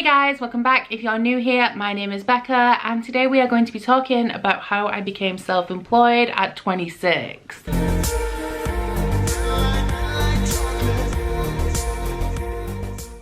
Hey guys, welcome back. If you're new here, my name is Becca and today we are going to be talking about how I became self-employed at 26.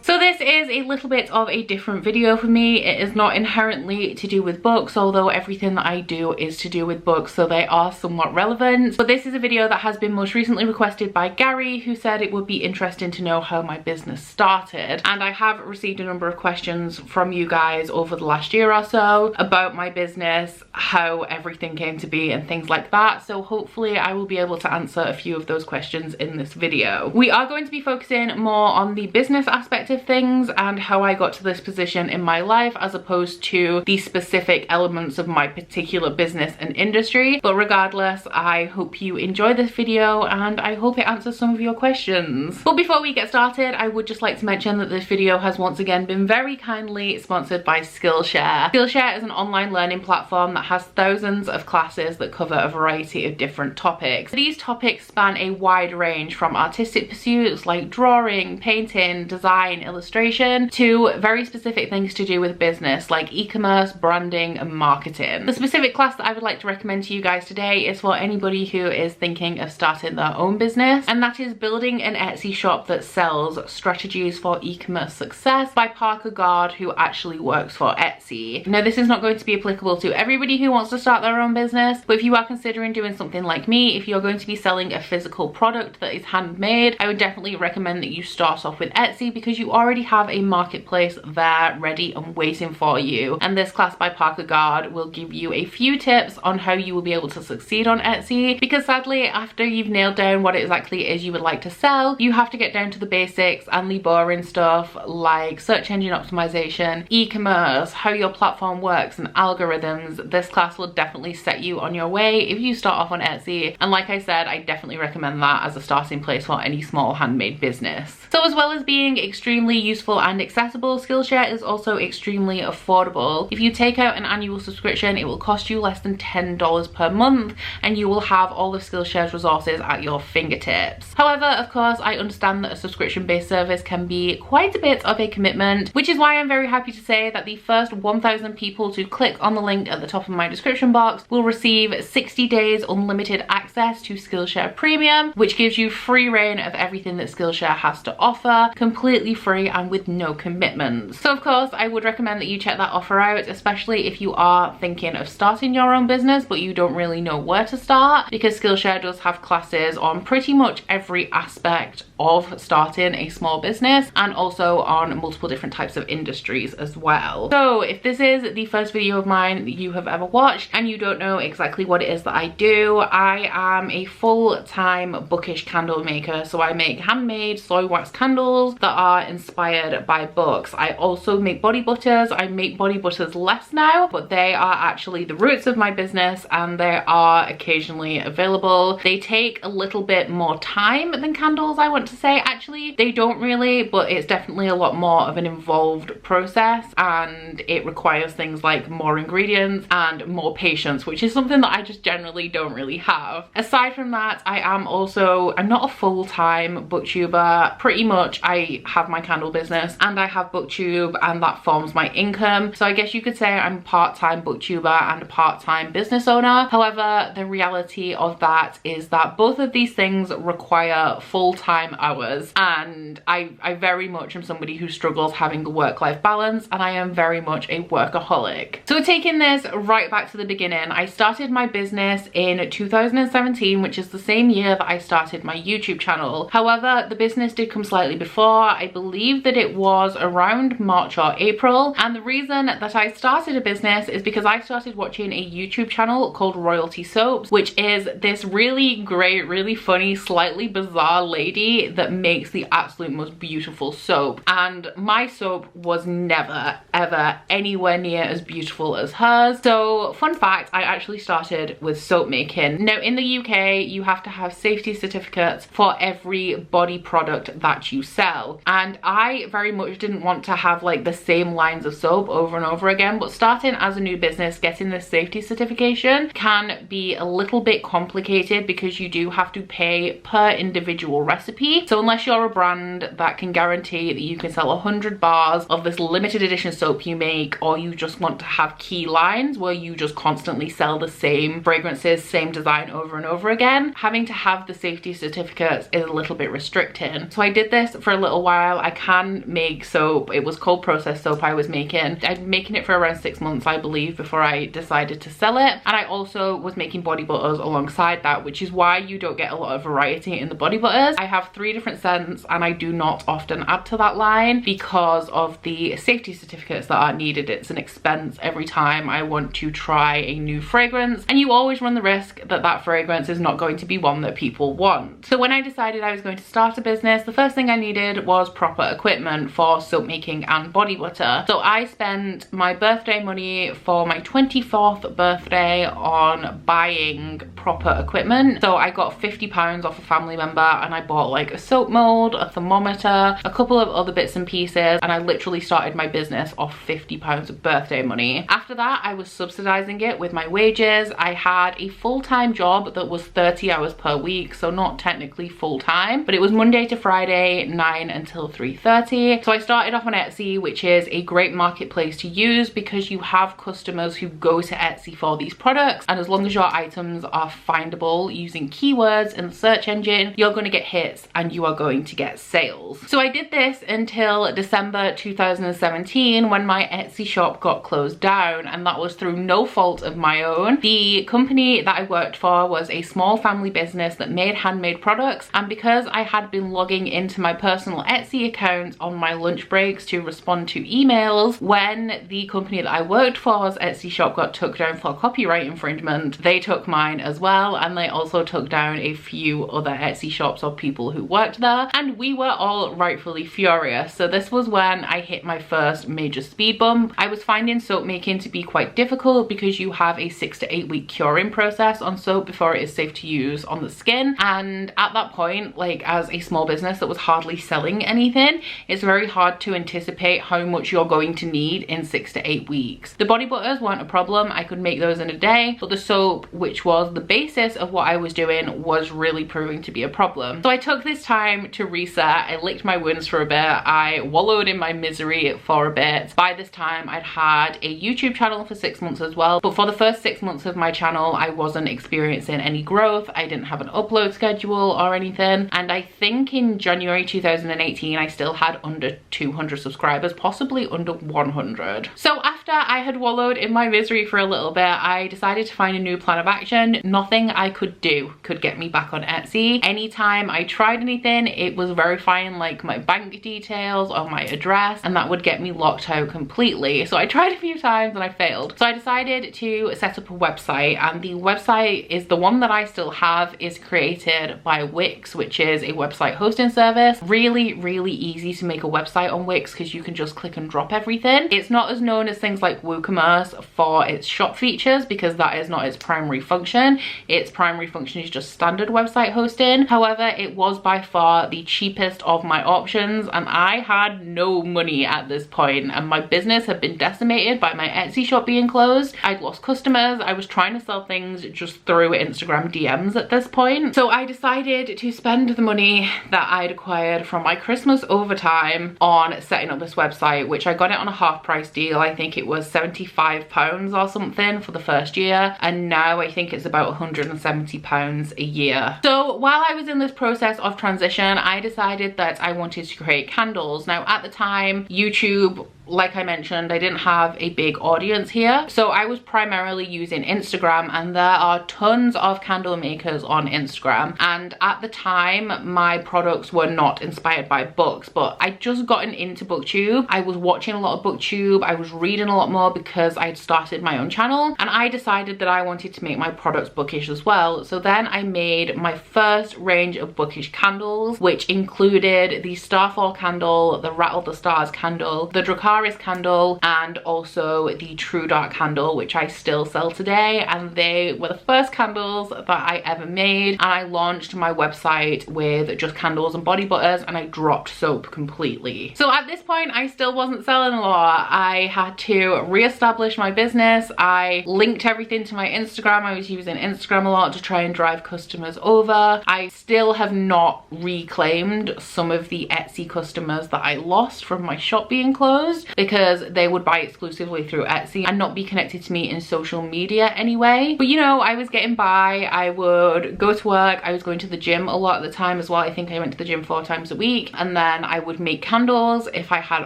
So this is a little bit of a different video for me. It is not inherently to do with books, although everything that I do is to do with books, so they are somewhat relevant. But this is a video that has been most recently requested by Gary, who said it would be interesting to know how my business started. And I have received a number of questions from you guys over the last year or so about my business, how everything came to be and things like that. So hopefully I will be able to answer a few of those questions in this video. We are going to be focusing more on the business aspect of things and how I got to this position in my life, as opposed to the specific elements of my particular business and industry. But regardless, I hope you enjoy this video and I hope it answers some of your questions. But before we get started, I would just like to mention that this video has once again been very kindly sponsored by Skillshare. Skillshare is an online learning platform that has thousands of classes that cover a variety of different topics. These topics span a wide range from artistic pursuits like drawing, painting, design, illustration, to very specific things to do with business like e-commerce, branding and marketing. The specific class that I would like to recommend to you guys today is for anybody who is thinking of starting their own business, and that is Building an Etsy Shop That Sells: Strategies for E-commerce Success by Parker Gard, who actually works for Etsy. Now this is not going to be applicable to everybody who wants to start their own business, but if you are considering doing something like me, if you're going to be selling a physical product that is handmade, I would definitely recommend that you start off with Etsy, because you already have a marketplace there ready and waiting for you. And this class by Parker Gard will give you a few tips on how you will be able to succeed on Etsy, because sadly after you've nailed down what exactly it is you would like to sell, you have to get down to the basics and the boring stuff like search engine optimization, e-commerce, how your platform works and algorithms. This class will definitely set you on your way if you start off on Etsy, and like I said, I definitely recommend that as a starting place for any small handmade business. So as well as being extremely useful and accessible, Skillshare is also extremely affordable. If you take out an annual subscription, it will cost you less than $10 per month and you will have all of Skillshare's resources at your fingertips. However, of course, I understand that a subscription-based service can be quite a bit of a commitment, which is why I'm very happy to say that the first 1,000 people to click on the link at the top of my description box will receive 60 days unlimited access to Skillshare Premium, which gives you free reign of everything that Skillshare has to offer, completely free and with no commitments. So of course I would recommend that you check that offer out, especially if you are thinking of starting your own business but you don't really know where to start, because Skillshare does have classes on pretty much every aspect of starting a small business and also on multiple different types of industries as well. So if this is the first video of mine that you have ever watched and you don't know exactly what it is that I do, I am a full-time bookish candle maker. So I make handmade soy wax candles that are inspired by books. I also make body butters. I make body butters less now, but they are actually the roots of my business and they are occasionally available. They take a little bit more time than candles, I want to say. Actually, they don't really, but it's definitely a lot more of an involved process and it requires things like more ingredients and more patience, which is something that I just generally don't really have. Aside from that, I'm not a full-time booktuber. Pretty much I have my candle business and I have booktube and that forms my income. So I guess you could say I'm a part-time booktuber and a part-time business owner. However, the reality of that is that both of these things require full-time hours, and I very much am somebody who struggles having a work-life balance, and I am very much a workaholic. So taking this right back to the beginning, I started my business in 2017, which is the same year that I started my YouTube channel. However, the business did come slightly before. I believe that it was around March or April, and the reason that I started a business is because I started watching a YouTube channel called Royalty Soaps, which is this really great, really funny, slightly bizarre lady that makes the absolute most beautiful soap, and my soap was never ever anywhere near as beautiful as hers. So fun fact, I actually started with soap making. Now in the UK you have to have safety certificates for every body product that you sell, and I I very much didn't want to have like the same lines of soap over and over again, but starting as a new business, getting this safety certification can be a little bit complicated because you do have to pay per individual recipe. So unless you're a brand that can guarantee that you can sell 100 bars of this limited edition soap you make, or you just want to have key lines where you just constantly sell the same fragrances, same design over and over again, having to have the safety certificates is a little bit restricting. So I did this for a little while. I can make soap. It was cold processed soap I was making. I'd been making it for around 6 months, I believe, before I decided to sell it. And I also was making body butters alongside that, which is why you don't get a lot of variety in the body butters. I have 3 different scents and I do not often add to that line because of the safety certificates that are needed. It's an expense every time I want to try a new fragrance, and you always run the risk that that fragrance is not going to be one that people want. So when I decided I was going to start a business, the first thing I needed was proper equipment for soap making and body butter. So I spent my birthday money for my 24th birthday on buying proper equipment. So I got £50 off a family member and I bought like a soap mold, a thermometer, a couple of other bits and pieces, and I literally started my business off £50 of birthday money. After that, I was subsidizing it with my wages. I had a full-time job that was 30 hours per week, so not technically full-time, but it was Monday to Friday, 9 until 3:30. So I started off on Etsy, which is a great marketplace to use because you have customers who go to Etsy for these products, and as long as your items are findable using keywords in the search engine, you're going to get hits and you are going to get sales. So I did this until December 2017 when my Etsy shop got closed down, and that was through no fault of my own. The company that I worked for was a small family business that made handmade products, and because I had been logging into my personal Etsy account on my lunch breaks to respond to emails, when the company that I worked for's Etsy shop got took down for copyright infringement, they took mine as well, and they also took down a few other Etsy shops of people who worked there, and we were all rightfully furious. So this was when I hit my first major speed bump. I was finding soap making to be quite difficult because you have a 6 to 8 week curing process on soap before it is safe to use on the skin, and at that point, like as a small business that was hardly selling anything, it's very hard to anticipate how much you're going to need in 6 to 8 weeks. The body butters weren't a problem, I could make those in a day, but the soap, which was the basis of what I was doing, was really proving to be a problem. So I took this time to reset. I licked my wounds for a bit, I wallowed in my misery for a bit. By this time I'd had a YouTube channel for 6 months as well, but for the first 6 months of my channel I wasn't experiencing any growth. I didn't have an upload schedule or anything, and I think in January 2018 I still had under 200 subscribers, possibly under 100. So after I had wallowed in my misery for a little bit, I decided to find a new plan of action. Nothing I could do could get me back on Etsy. Anytime I tried anything, it was verifying like my bank details or my address, and that would get me locked out completely. So I tried a few times and I failed. So I decided to set up a website, and the website is the one that I still have, is created by Wix, which is a website hosting service. Really, really easy to make a website on Wix because you can just click and drop everything. It's not as known as things like WooCommerce for its shop features because that is not its primary function. Its primary function is just standard website hosting. However, it was by far the cheapest of my options, and I had no money at this point, and my business had been decimated by my Etsy shop being closed. I'd lost customers. I was trying to sell things just through Instagram DMs at this point. So I decided to spend the money that I'd acquired from my Christmas overtime on setting up this website, which I got it on a half price deal. I think it was £75 or something for the first year, and now I think it's about £170 a year. So while I was in this process of transition, I decided that I wanted to create candles. Now at the time, YouTube, like I mentioned, I didn't have a big audience here, so I was primarily using Instagram, and there are tons of candle makers on Instagram, and at the time my products were not inspired by books, but I'd just gotten into booktube. I was watching a lot of booktube, I was reading a lot more because I had started my own channel, and I decided that I wanted to make my products bookish as well. So then I made my first range of bookish candles, which included the Starfall candle, the Rattle the Stars candle, the Dracarys candle, and also the True Dark candle, which I still sell today. And they were the first candles that I ever made, and I launched my website with just candles and body butters, and I dropped soap completely. So at this point I still wasn't selling a lot. I had to re-establish my business. I linked everything to my Instagram. I was using Instagram a lot to try and drive customers over. I still have not reclaimed some of the Etsy customers that I lost from my shop being closed, because they would buy exclusively through Etsy and not be connected to me in social media anyway. But you know, I was getting by. I would go to work. I was going to the gym a lot at the time as well. I think I went to the gym 4 times a week, and then I would make candles if I had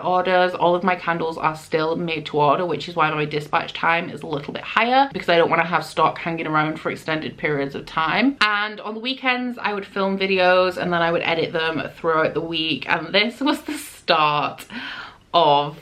orders. All of my candles are still made to order, which is why my dispatch time is a little bit higher, because I don't want to have stock hanging around for extended periods of time. And on the weekends I would film videos, and then I would edit them throughout the week. And this was the start of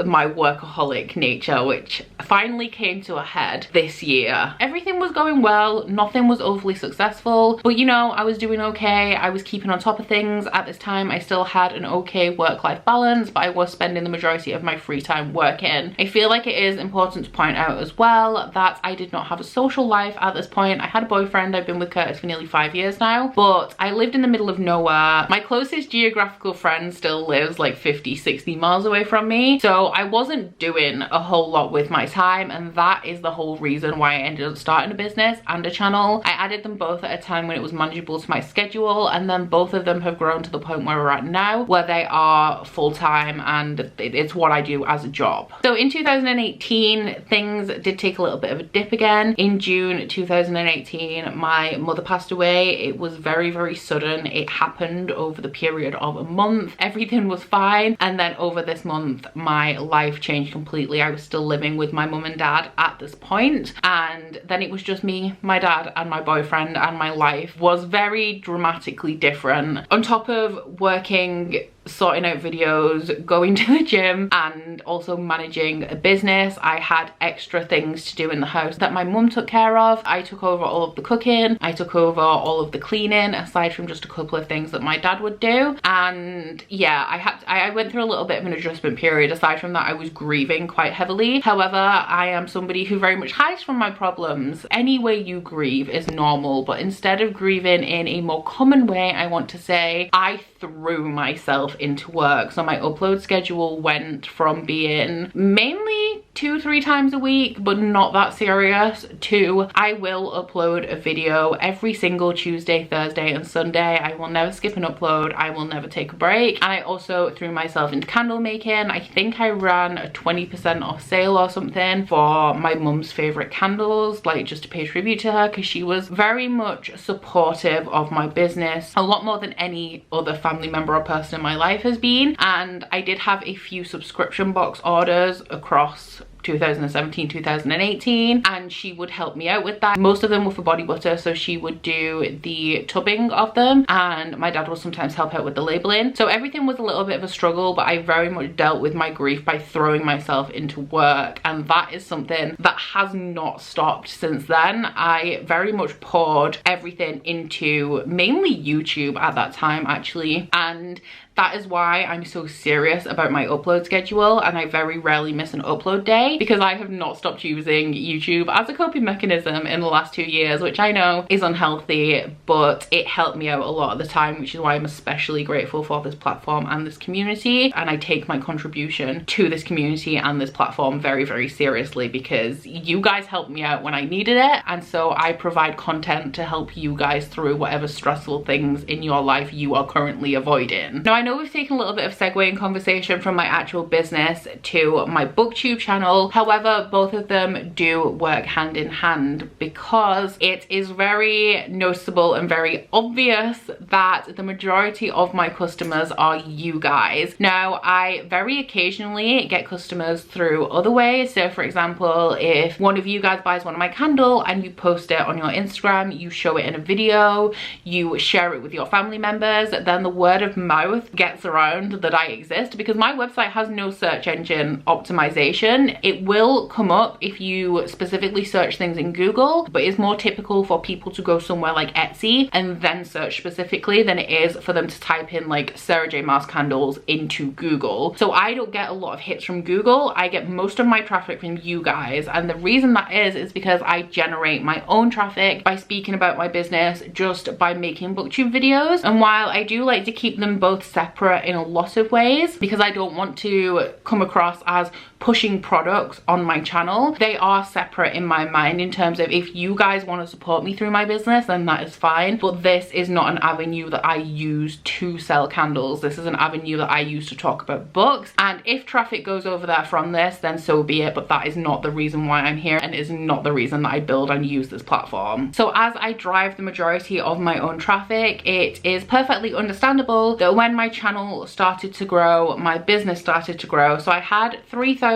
my workaholic nature, which finally came to a head this year. Everything was going well, nothing was overly successful, but you know, I was doing okay. I was keeping on top of things. At this time I still had an okay work-life balance, but I was spending the majority of my free time working. I feel like it is important to point out as well that I did not have a social life at this point. I had a boyfriend. I've been with Curtis for nearly 5 years now, but I lived in the middle of nowhere. My closest geographical friend still lives like 50-60 miles away from me, so I wasn't doing a whole lot with my time, and that is the whole reason why I ended up starting a business and a channel. I added them both at a time when it was manageable to my schedule, and then both of them have grown to the point where we're at now, where they are full-time and it's what I do as a job. So in 2018 things did take a little bit of a dip again. In June 2018 my mother passed away. It was very, very sudden. It happened over the period of a month. Everything was fine, and then over this month my life changed completely. I was still living with my mum and dad at this point, and then it was just me, my dad, and my boyfriend, and my life was very dramatically different. On top of working, sorting out videos, going to the gym, and also managing a business, I had extra things to do in the house that my mum took care of. I took over all of the cooking, I took over all of the cleaning, aside from just a couple of things that my dad would do. And yeah, I went through a little bit of an adjustment period. Aside from that, I was grieving quite heavily. However, I am somebody who very much hides from my problems. Any way you grieve is normal, but instead of grieving in a more common way, I want to say I threw myself into work. So my upload schedule went from being mainly 2-3 times a week, but not that serious, to I will upload a video every single Tuesday, Thursday and Sunday. I will never skip an upload. I will never take a break. And I also threw myself into candle making. I think I ran a 20% off sale or something for my mum's favorite candles, like just to pay tribute to her, because she was very much supportive of my business, a lot more than any other family member or person in my life has been. And I did have a few subscription box orders across 2017, 2018, and she would help me out with that. Most of them were for body butter, so she would do the tubbing of them, and my dad would sometimes help out with the labeling. So everything was a little bit of a struggle, but I very much dealt with my grief by throwing myself into work, and that is something that has not stopped since then. I very much poured everything into mainly YouTube at that time, actually, and that is why I'm so serious about my upload schedule, and I very rarely miss an upload day, because I have not stopped using YouTube as a coping mechanism in the last 2 years, which I know is unhealthy, but it helped me out a lot of the time, which is why I'm especially grateful for this platform and this community. And I take my contribution to this community and this platform very, very seriously, because you guys helped me out when I needed it, and so I provide content to help you guys through whatever stressful things in your life you are currently avoiding. Now, I know we've taken a little bit of segue in conversation from my actual business to my booktube channel. However, both of them do work hand in hand, because it is very noticeable and very obvious that the majority of my customers are you guys. Now, I very occasionally get customers through other ways. So for example, if one of you guys buys one of my candle and you post it on your Instagram, you show it in a video, you share it with your family members, then the word of mouth gets around that I exist, because my website has no search engine optimization. It will come up if you specifically search things in Google, but it's more typical for people to go somewhere like Etsy and then search specifically than it is for them to type in like Sarah J Maas candles into Google. So I don't get a lot of hits from Google. I get most of my traffic from you guys, and the reason that is because I generate my own traffic by speaking about my business, just by making booktube videos. And while I do like to keep them both separate in a lot of ways, because I don't want to come across as pushing products on my channel, they are separate in my mind in terms of if you guys want to support me through my business, then that is fine. But this is not an avenue that I use to sell candles. This is an avenue that I use to talk about books. And if traffic goes over there from this, then so be it. But that is not the reason why I'm here, and is not the reason that I build and use this platform. So as I drive the majority of my own traffic, it is perfectly understandable that when my channel started to grow, my business started to grow. So I had 3,000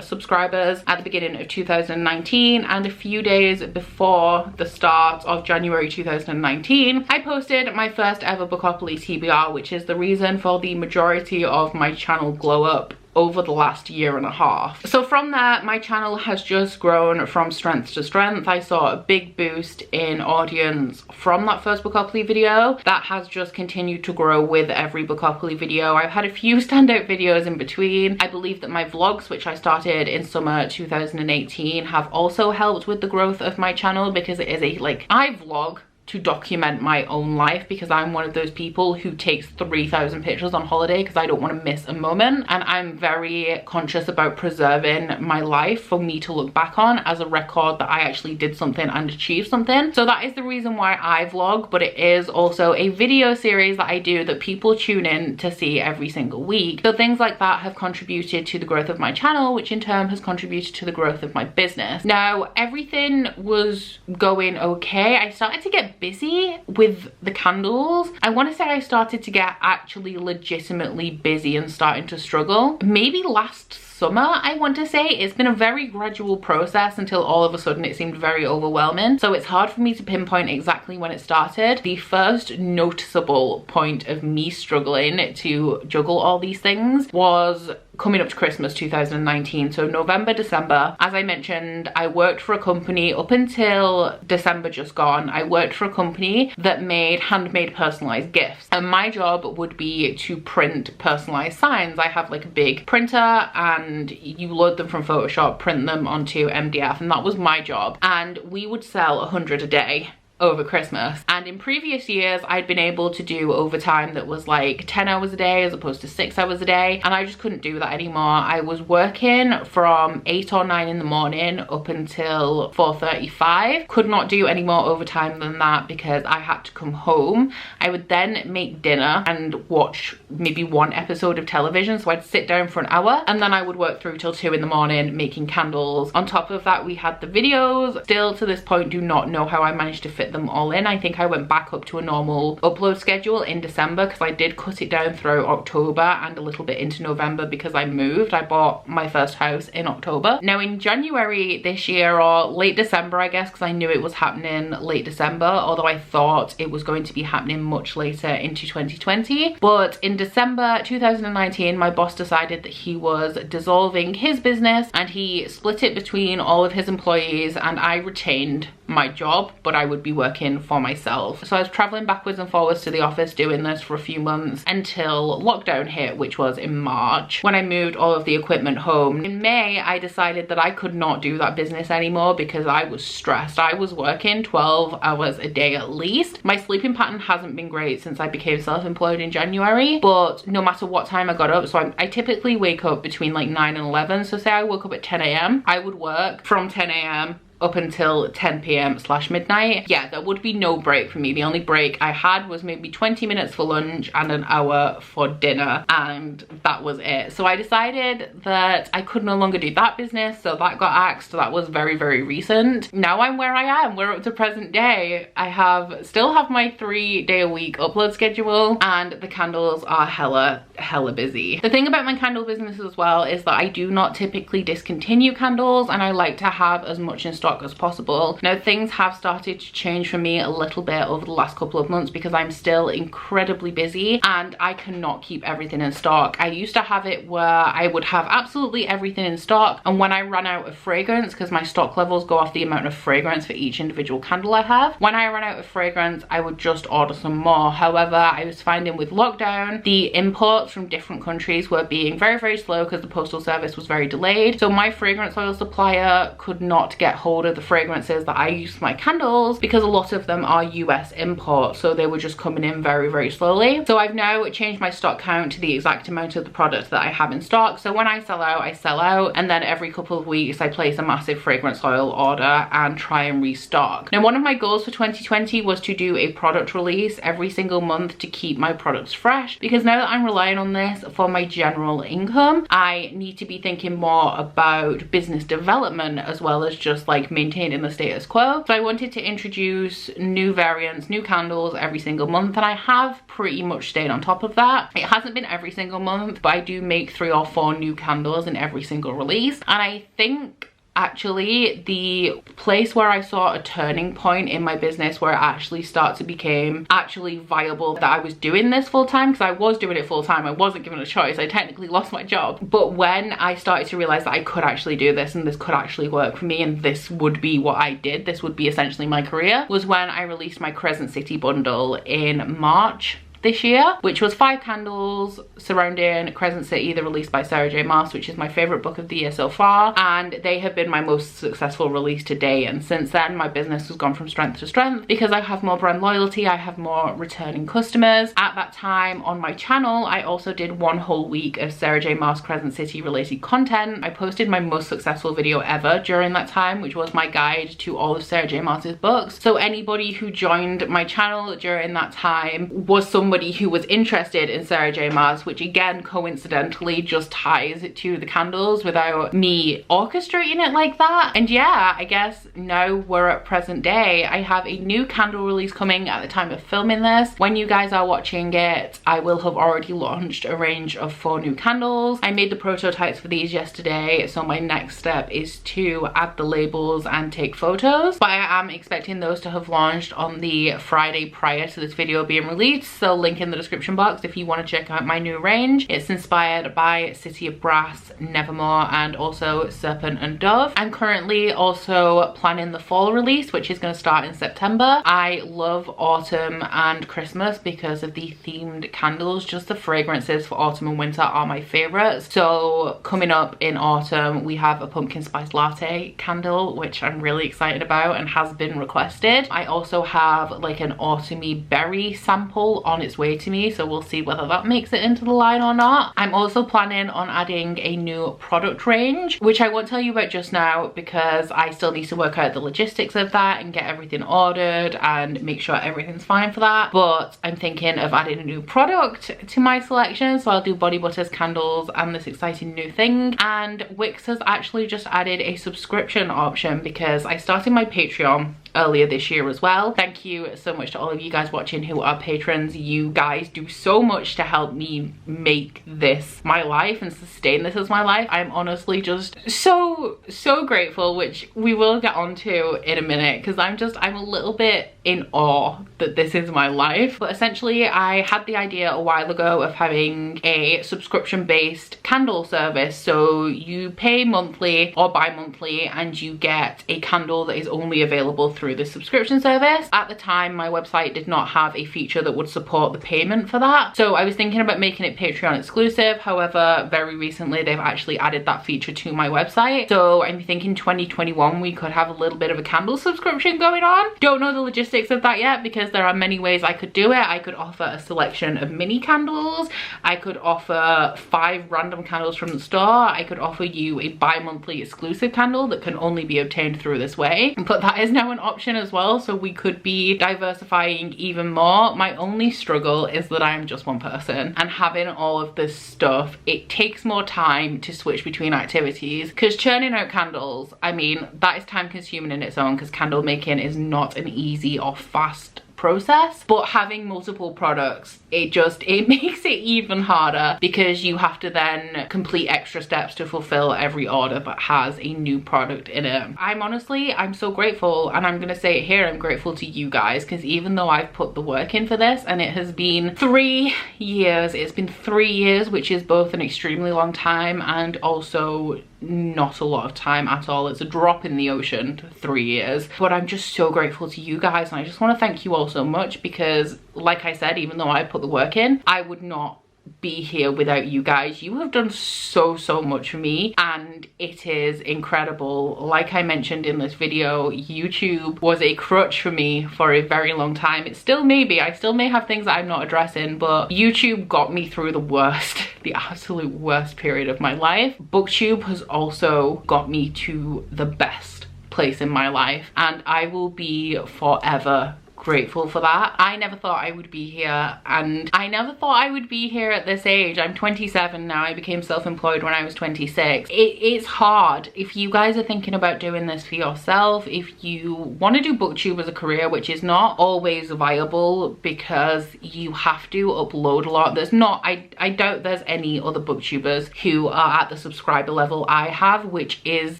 subscribers at the beginning of 2019, and a few days before the start of January 2019, I posted my first ever Bookopoly TBR, which is the reason for the majority of my channel glow up over the last year and a half. So from there, my channel has just grown from strength to strength. I saw a big boost in audience from that first Bookopoly video. That has just continued to grow with every Bookopoly video. I've had a few standout videos in between. I believe that my vlogs, which I started in summer 2018, have also helped with the growth of my channel, because it is I vlog to document my own life, because I'm one of those people who takes 3,000 pictures on holiday because I don't want to miss a moment, and I'm very conscious about preserving my life for me to look back on as a record that I actually did something and achieved something. So that is the reason why I vlog, but it is also a video series that I do that people tune in to see every single week. So things like that have contributed to the growth of my channel, which in turn has contributed to the growth of my business. Now, everything was going okay. I started to get busy with the candles. I want to say I started to get actually legitimately busy and starting to struggle maybe last summer. I want to say it's been a very gradual process until all of a sudden it seemed very overwhelming. So it's hard for me to pinpoint exactly when it started. The first noticeable point of me struggling to juggle all these things was coming up to Christmas 2019. So November, December, as I mentioned, I worked for a company up until December just gone. I worked for a company that made handmade personalized gifts, and my job would be to print personalized signs. I have like a big printer, and you load them from Photoshop, print them onto MDF, and that was my job. And we would sell 100 a day over Christmas. And in previous years, I'd been able to do overtime that was like 10 hours a day as opposed to 6 hours a day, and I just couldn't do that anymore. I was working from 8 or 9 in the morning up until 4:35. Could not do any more overtime than that because I had to come home. I would then make dinner and watch maybe one episode of television, so I'd sit down for an hour, and then I would work through till 2 in the morning making candles. On top of that, we had the videos. Still to this point, do not know how I managed to fit them all in. I think I went back up to a normal upload schedule in December, because I did cut it down through October and a little bit into November because I moved. I bought my first house in October. Now in January this year, or late December I guess, because I knew it was happening late December, although I thought it was going to be happening much later into 2020. But in December 2019, my boss decided that he was dissolving his business, and he split it between all of his employees, and I retained my job, but I would be working for myself. So I was traveling backwards and forwards to the office doing this for a few months until lockdown hit, which was in March, when I moved all of the equipment home. In May, I decided that I could not do that business anymore because I was stressed. I was working 12 hours a day at least. My sleeping pattern hasn't been great since I became self-employed in January, but no matter what time I got up, so I typically wake up between like 9 and 11. So say I woke up at 10 a.m, I would work from 10 a.m up until 10 p.m/midnight. Yeah, there would be no break for me. The only break I had was maybe 20 minutes for lunch and an hour for dinner, and that was it. So I decided that I could no longer do that business, so that got axed. That was very, very recent. Now I'm where I am. We're up to present day. I still have my 3-day-a-week upload schedule, and the candles are hella busy. The thing about my candle business as well is that I do not typically discontinue candles, and I like to have as much in stock stock as possible. Now things have started to change for me a little bit over the last couple of months because I'm still incredibly busy and I cannot keep everything in stock. I used to have it where I would have absolutely everything in stock, and when I run out of fragrance, because my stock levels go off the amount of fragrance for each individual candle I have, when I run out of fragrance I would just order some more. However, I was finding with lockdown the imports from different countries were being very slow because the postal service was very delayed, so my fragrance oil supplier could not get hold of the fragrances that I use for my candles because a lot of them are US imports, so they were just coming in very slowly. So I've now changed my stock count to the exact amount of the product that I have in stock, so when I sell out, and then every couple of weeks I place a massive fragrance oil order and try and restock. Now one of my goals for 2020 was to do a product release every single month to keep my products fresh, because now that I'm relying on this for my general income, I need to be thinking more about business development as well as just like maintaining the status quo. So I wanted to introduce new variants, new candles every single month, and I have pretty much stayed on top of that. It hasn't been every single month, but I do make 3 or 4 new candles in every single release, and I think actually the place where I saw a turning point in my business where it actually started to become actually viable that I was doing this full time, because I was doing it full time, I wasn't given a choice, I technically lost my job, but when I started to realize that I could actually do this and this could actually work for me and this would be what I did, this would be essentially my career, was when I released my Crescent City bundle in March this year, which was 5 candles surrounding Crescent City, the release by Sarah J Maas, which is my favorite book of the year so far, and they have been my most successful release to date. And since then my business has gone from strength to strength because I have more brand loyalty, I have more returning customers. At that time on my channel I also did 1 whole week of Sarah J Maas Crescent City related content. I posted my most successful video ever during that time, which was my guide to all of Sarah J Maas's books. So anybody who joined my channel during that time was somebody who was interested in Sarah J Maas, which again coincidentally just ties it to the candles without me orchestrating it like that. And yeah, I guess now we're at present day. I have a new candle release coming at the time of filming this. When you guys are watching it, I will have already launched a range of 4 new candles. I made the prototypes for these yesterday, so my next step is to add the labels and take photos, but I am expecting those to have launched on the Friday prior to this video being released, so link in the description box if you want to check out my new range. It's inspired by City of Brass, Nevermore, and also Serpent and Dove. I'm currently also planning the fall release, which is going to start in September. I love autumn and Christmas because of the themed candles. Just the fragrances for autumn and winter are my favorites. So coming up in autumn we have a pumpkin spice latte candle, which I'm really excited about and has been requested. I also have like an autumny berry sample on its way to me, so we'll see whether that makes it into the line or not. I'm also planning on adding a new product range, which I won't tell you about just now because I still need to work out the logistics of that and get everything ordered and make sure everything's fine for that. But I'm thinking of adding a new product to my selection, so I'll do body butters, candles, and this exciting new thing. And Wix has actually just added a subscription option because I started my Patreon earlier this year as well. Thank you so much to all of you guys watching who are patrons. You guys do so much to help me make this my life and sustain this as my life. I'm honestly just so grateful, which we will get onto in a minute because I'm a little bit in awe that this is my life. But essentially I had the idea a while ago of having a subscription based candle service, so you pay monthly or bi-monthly and you get a candle that is only available through the subscription service. At the time my website did not have a feature that would support the payment for that, so I was thinking about making it Patreon exclusive. However, very recently they've actually added that feature to my website, so I'm thinking 2021 we could have a little bit of a candle subscription going on. Don't know the logistics of that yet because there are many ways I could do it. I could offer a selection of mini candles, I could offer 5 random candles from the store, I could offer you a bi-monthly exclusive candle that can only be obtained through this way, but that is now an option as well, so we could be diversifying even more. My only struggle is that I'm just one person and having all of this stuff, it takes more time to switch between activities because churning out candles, I mean, that is time consuming in its own because candle making is not an easy or fast process, but having multiple products, it makes it even harder because you have to then complete extra steps to fulfill every order that has a new product in it. I'm so grateful, and I'm gonna say it here, I'm grateful to you guys, because even though I've put the work in for this and it has been 3 years, it's been 3 years, which is both an extremely long time and also not a lot of time at all. It's a drop in the ocean, 3 years, but I'm just so grateful to you guys, and I just want to thank you all so much, because like I said, even though I put the work in, I would not be here without you guys. You have done so much for me, and it is incredible. Like I mentioned in this video, YouTube was a crutch for me for a very long time. It still may be. I still may have things that I'm not addressing, but YouTube got me through the worst, the absolute worst period of my life. Booktube has also got me to the best place in my life, and I will be forever grateful for that. I never thought I would be here, and I never thought I would be here at this age. I'm 27 now. I became self-employed when I was 26. It's hard. If you guys are thinking about doing this for yourself, if you want to do booktube as a career, which is not always viable because you have to upload a lot. I doubt there's any other booktubers who are at the subscriber level I have, which is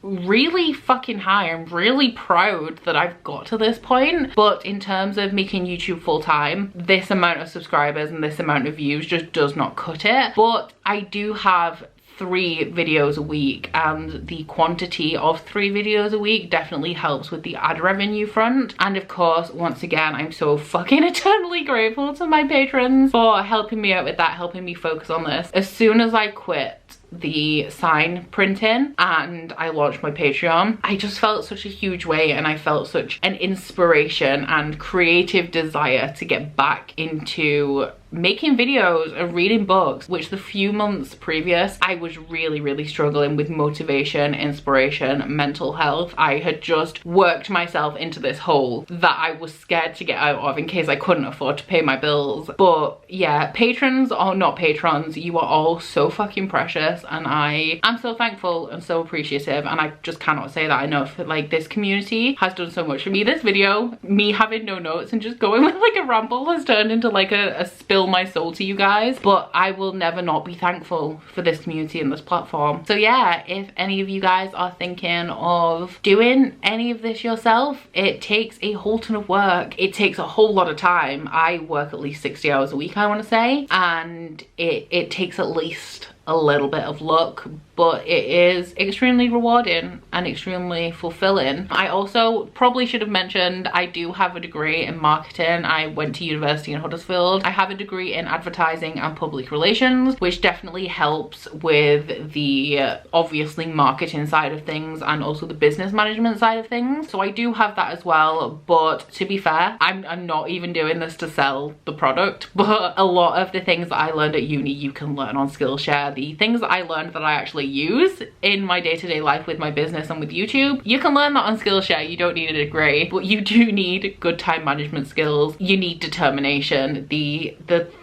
really fucking high. I'm really proud that I've got to this point, but in terms of making YouTube full-time, this amount of subscribers and this amount of views just does not cut it. But I do have 3 videos a week, and the quantity of 3 videos a week definitely helps with the ad revenue front. And of course, once again, I'm so fucking eternally grateful to my patrons for helping me out with that, helping me focus on this. As soon as I quit the sign printing and I launched my Patreon, I just felt such a huge weight, and I felt such an inspiration and creative desire to get back into making videos and reading books, which the few months previous I was really struggling with motivation, inspiration, mental health. I had just worked myself into this hole that I was scared to get out of in case I couldn't afford to pay my bills. But yeah, patrons or not patrons, you are all so fucking precious, and I am so thankful and so appreciative, and I just cannot say that enough. Like, this community has done so much for me. This video, me having no notes and just going with like a ramble, has turned into like a spill my soul to you guys, but I will never not be thankful for this community and this platform. So yeah, if any of you guys are thinking of doing any of this yourself, it takes a whole ton of work. It takes a whole lot of time. I work at least 60 hours a week, I want to say, and it takes at least a little bit of luck, but it is extremely rewarding and extremely fulfilling. I also probably should have mentioned, I do have a degree in marketing. I went to university in Huddersfield. I have a degree in advertising and public relations, which definitely helps with the obviously marketing side of things and also the business management side of things. So I do have that as well, but to be fair, I'm not even doing this to sell the product, but a lot of the things that I learned at uni you can learn on Skillshare. The things that I learned that I actually use in my day-to-day life with my business and with YouTube, you can learn that on Skillshare. You don't need a degree, but you do need good time management skills. You need determination. The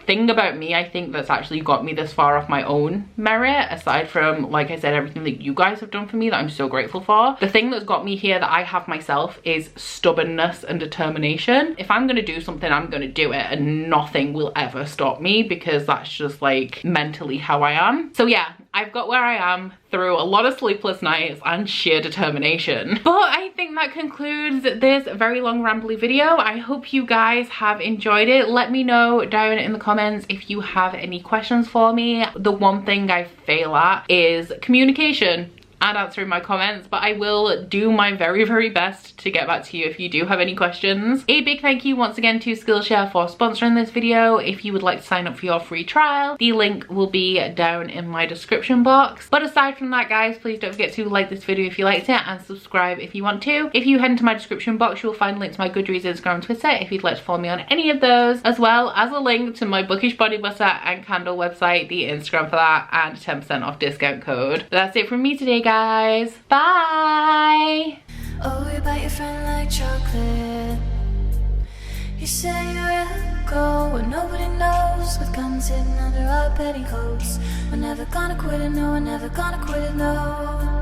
thing about me, I think, that's actually got me this far off my own merit, aside from, like I said, everything that you guys have done for me that I'm so grateful for, the thing that's got me here that I have myself is stubbornness and determination. If I'm gonna do something, I'm gonna do it, and nothing will ever stop me, because that's just like mentally how I am. So yeah, I've got where I am through a lot of sleepless nights and sheer determination. But I think that concludes this very long rambly video. I hope you guys have enjoyed it. Let me know down in the comments if you have any questions for me. The one thing I fail at is communication and answering my comments, but I will do my very best to get back to you if you do have any questions. A big thank you once again to Skillshare for sponsoring this video. If you would like to sign up for your free trial, the link will be down in my description box. But aside from that, guys, please don't forget to like this video if you liked it, and subscribe if you want to. If you head into my description box, you'll find links to my Goodreads, Instagram and Twitter if you'd like to follow me on any of those, as well as a link to my Bookish body butter and candle website, the Instagram for that, and 10% off discount code. But that's it from me today, guys. Bye. Oh, you bite your friend like chocolate. You say you're a go when nobody knows, with guns hidden under our petticoats. We're never gonna quit it, no, we're never gonna quit it, no.